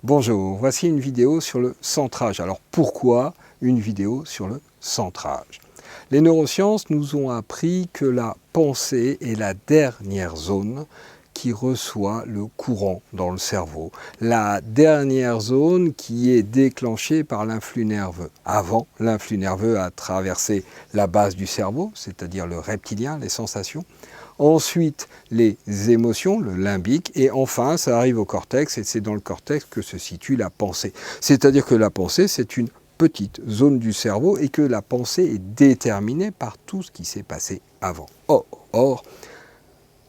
Bonjour, voici une vidéo sur le centrage. Alors pourquoi une vidéo sur le centrage? Les neurosciences nous ont appris que la pensée est la dernière zone qui reçoit le courant dans le cerveau. La dernière zone qui est déclenchée par l'influx nerveux. Avant, l'influx nerveux a traversé la base du cerveau, c'est-à-dire le reptilien, les sensations. Ensuite, les émotions, le limbique, et enfin, ça arrive au cortex, et c'est dans le cortex que se situe la pensée. C'est-à-dire que la pensée, c'est une petite zone du cerveau, et que la pensée est déterminée par tout ce qui s'est passé avant. Or,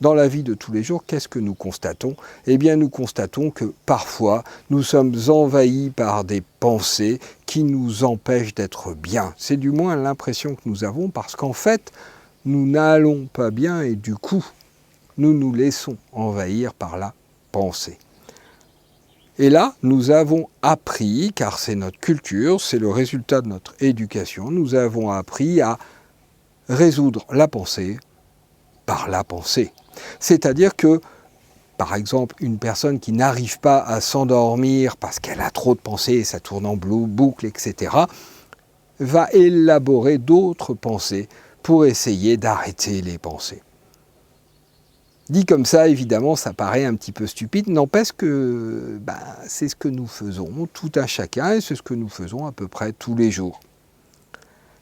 dans la vie de tous les jours, qu'est-ce que nous constatons? Eh bien, nous constatons que parfois, nous sommes envahis par des pensées qui nous empêchent d'être bien. C'est du moins l'impression que nous avons, parce qu'en fait, nous n'allons pas bien et du coup, nous nous laissons envahir par la pensée. Et là, nous avons appris, car c'est notre culture, c'est le résultat de notre éducation, nous avons appris à résoudre la pensée par la pensée. C'est-à-dire que, par exemple, une personne qui n'arrive pas à s'endormir parce qu'elle a trop de pensées, ça tourne en boucle, etc., va élaborer d'autres pensées pour essayer d'arrêter les pensées. Dit comme ça, évidemment, ça paraît un petit peu stupide, n'empêche que c'est ce que nous faisons, tout un chacun, et c'est ce que nous faisons à peu près tous les jours.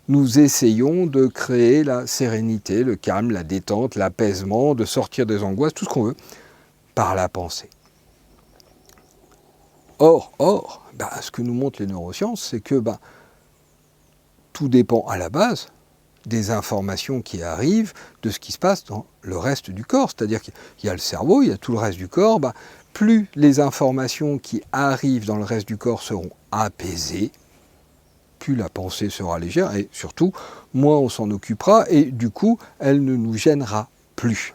Nous essayons de créer la sérénité, le calme, la détente, l'apaisement, de sortir des angoisses, tout ce qu'on veut, par la pensée. Or, ce que nous montrent les neurosciences, c'est que tout dépend à la base des informations qui arrivent, de ce qui se passe dans le reste du corps. C'est-à-dire qu'il y a le cerveau, il y a tout le reste du corps. Plus les informations qui arrivent dans le reste du corps seront apaisées, plus la pensée sera légère et surtout, moins on s'en occupera et du coup, elle ne nous gênera plus.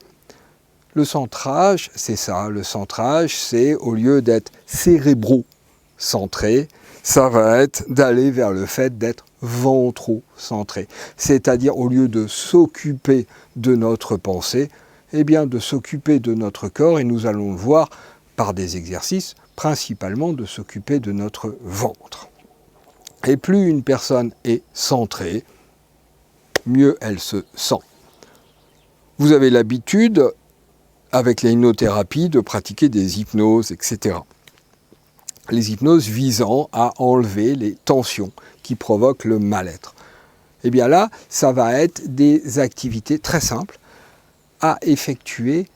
Le centrage, c'est ça. Le centrage, c'est au lieu d'être cérébro-centré, ça va être d'aller vers le fait d'être ventro-centré. C'est-à-dire, au lieu de s'occuper de notre pensée, eh bien de s'occuper de notre corps, et nous allons le voir par des exercices, principalement de s'occuper de notre ventre. Et plus une personne est centrée, mieux elle se sent. Vous avez l'habitude, avec la hypnothérapie, de pratiquer des hypnoses, etc. Les hypnoses visant à enlever les tensions qui provoquent le mal-être. Et bien là, ça va être des activités très simples à effectuer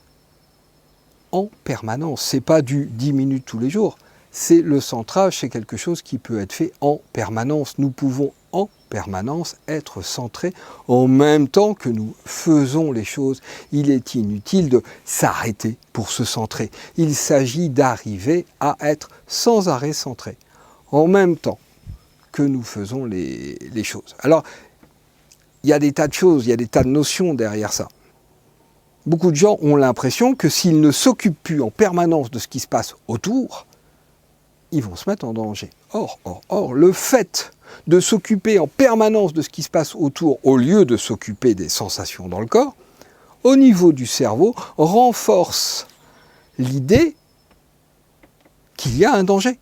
en permanence. Ce n'est pas du 10 minutes tous les jours. C'est le centrage, c'est quelque chose qui peut être fait en permanence. Nous pouvons en permanence être centrés en même temps que nous faisons les choses. Il est inutile de s'arrêter pour se centrer. Il s'agit d'arriver à être sans arrêt centré, en même temps que nous faisons les choses. Alors, il y a des tas de choses, il y a des tas de notions derrière ça. Beaucoup de gens ont l'impression que s'ils ne s'occupent plus en permanence de ce qui se passe autour, ils vont se mettre en danger. Or, le fait de s'occuper en permanence de ce qui se passe autour, au lieu de s'occuper des sensations dans le corps, au niveau du cerveau, renforce l'idée qu'il y a un danger.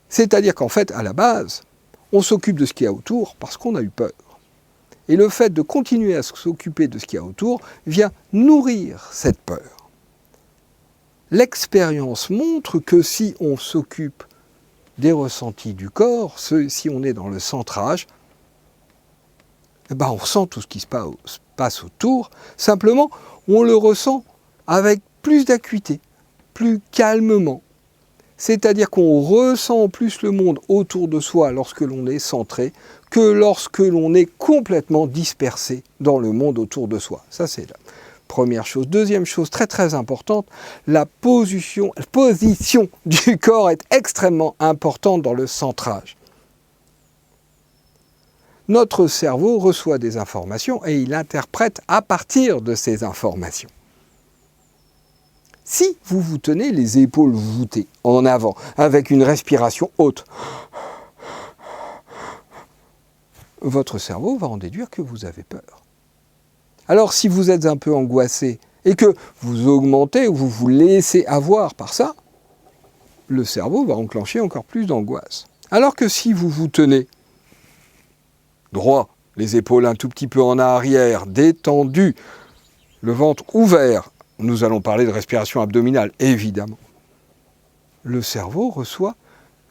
C'est-à-dire qu'en fait, à la base, on s'occupe de ce qu'il y a autour parce qu'on a eu peur. Et le fait de continuer à s'occuper de ce qu'il y a autour vient nourrir cette peur. L'expérience montre que si on s'occupe des ressentis du corps, si on est dans le centrage, on ressent tout ce qui se passe autour, simplement on le ressent avec plus d'acuité, plus calmement. C'est-à-dire qu'on ressent plus le monde autour de soi lorsque l'on est centré que lorsque l'on est complètement dispersé dans le monde autour de soi. Ça, c'est la première chose. Deuxième chose très très importante, la position du corps est extrêmement importante dans le centrage. Notre cerveau reçoit des informations et il interprète à partir de ces informations. Si vous vous tenez les épaules voûtées en avant, avec une respiration haute, votre cerveau va en déduire que vous avez peur. Alors si vous êtes un peu angoissé et que vous augmentez ou vous vous laissez avoir par ça, le cerveau va enclencher encore plus d'angoisse. Alors que si vous vous tenez droit, les épaules un tout petit peu en arrière, détendues, le ventre ouvert, nous allons parler de respiration abdominale, évidemment. Le cerveau reçoit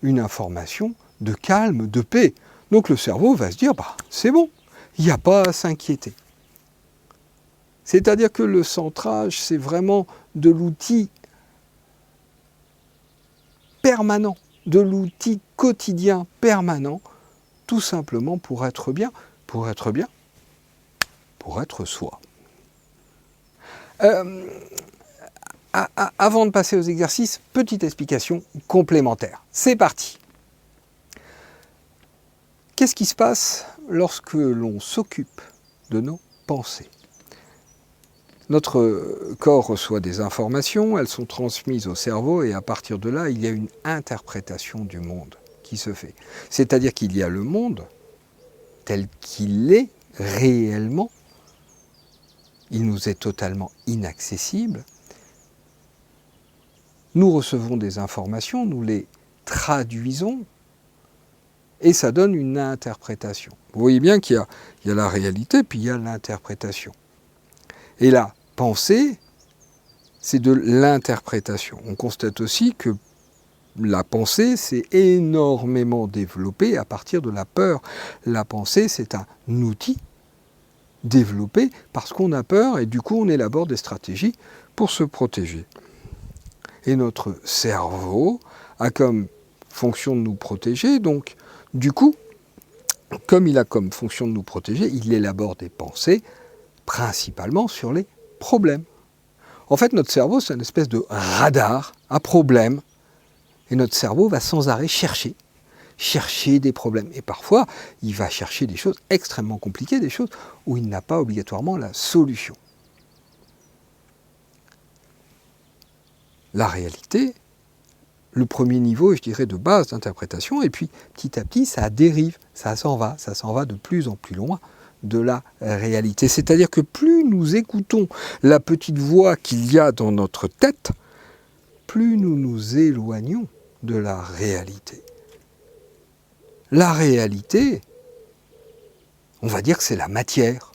une information de calme, de paix. Donc le cerveau va se dire, c'est bon, il n'y a pas à s'inquiéter. C'est-à-dire que le centrage, c'est vraiment de l'outil permanent, de l'outil quotidien permanent, tout simplement pour être bien, pour être soi. Avant de passer aux exercices, petite explication complémentaire. C'est parti. Qu'est-ce qui se passe lorsque l'on s'occupe de nos pensées ? Notre corps reçoit des informations, elles sont transmises au cerveau et à partir de là, il y a une interprétation du monde qui se fait. C'est-à-dire qu'il y a le monde tel qu'il est réellement, il nous est totalement inaccessible. Nous recevons des informations, nous les traduisons et ça donne une interprétation. Vous voyez bien qu'il y a la réalité puis il y a l'interprétation. Et la pensée, c'est de l'interprétation. On constate aussi que la pensée s'est énormément développée à partir de la peur. La pensée, c'est un outil développé parce qu'on a peur et du coup on élabore des stratégies pour se protéger. Et notre cerveau a comme fonction de nous protéger, donc du coup, comme il a comme fonction de nous protéger, il élabore des pensées principalement sur les problèmes. En fait, notre cerveau, c'est une espèce de radar à problèmes. Et notre cerveau va sans arrêt chercher des problèmes. Et parfois, il va chercher des choses extrêmement compliquées, des choses où il n'a pas obligatoirement la solution. La réalité, le premier niveau, je dirais, de base d'interprétation, et puis petit à petit, ça dérive, ça s'en va de plus en plus loin de la réalité. C'est-à-dire que plus nous écoutons la petite voix qu'il y a dans notre tête, plus nous nous éloignons de la réalité. La réalité, on va dire que c'est la matière.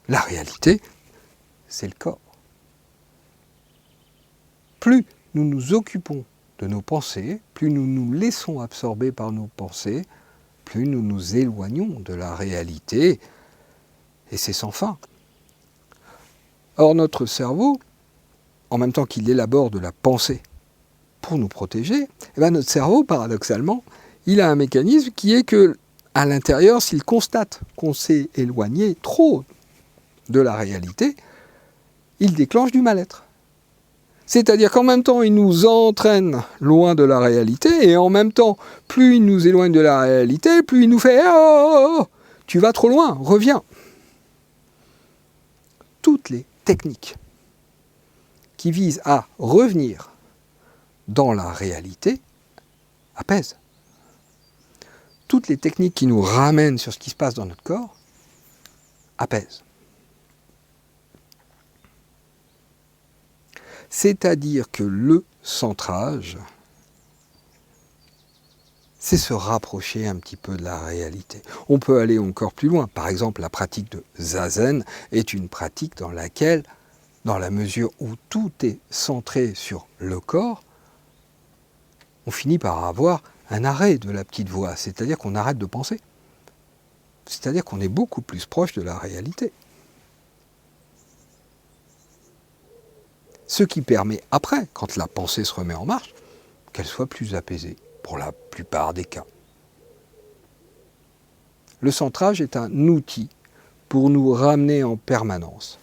La réalité, c'est le corps. Plus nous nous occupons de nos pensées, plus nous nous laissons absorber par nos pensées, plus nous nous éloignons de la réalité, et c'est sans fin. Or, notre cerveau, en même temps qu'il élabore de la pensée pour nous protéger, notre cerveau, paradoxalement, il a un mécanisme qui est que, à l'intérieur, s'il constate qu'on s'est éloigné trop de la réalité, il déclenche du mal-être. C'est-à-dire qu'en même temps, il nous entraîne loin de la réalité, et en même temps, plus il nous éloigne de la réalité, plus il nous fait « Oh, tu vas trop loin, reviens !» Toutes les techniques qui visent à revenir dans la réalité apaisent. Toutes les techniques qui nous ramènent sur ce qui se passe dans notre corps apaisent. C'est-à-dire que le centrage, c'est se rapprocher un petit peu de la réalité. On peut aller encore plus loin. Par exemple, la pratique de Zazen est une pratique dans laquelle, dans la mesure où tout est centré sur le corps, on finit par avoir un arrêt de la petite voix, c'est-à-dire qu'on arrête de penser. C'est-à-dire qu'on est beaucoup plus proche de la réalité. Ce qui permet après, quand la pensée se remet en marche, qu'elle soit plus apaisée, pour la plupart des cas. Le centrage est un outil pour nous ramener en permanence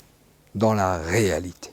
dans la réalité.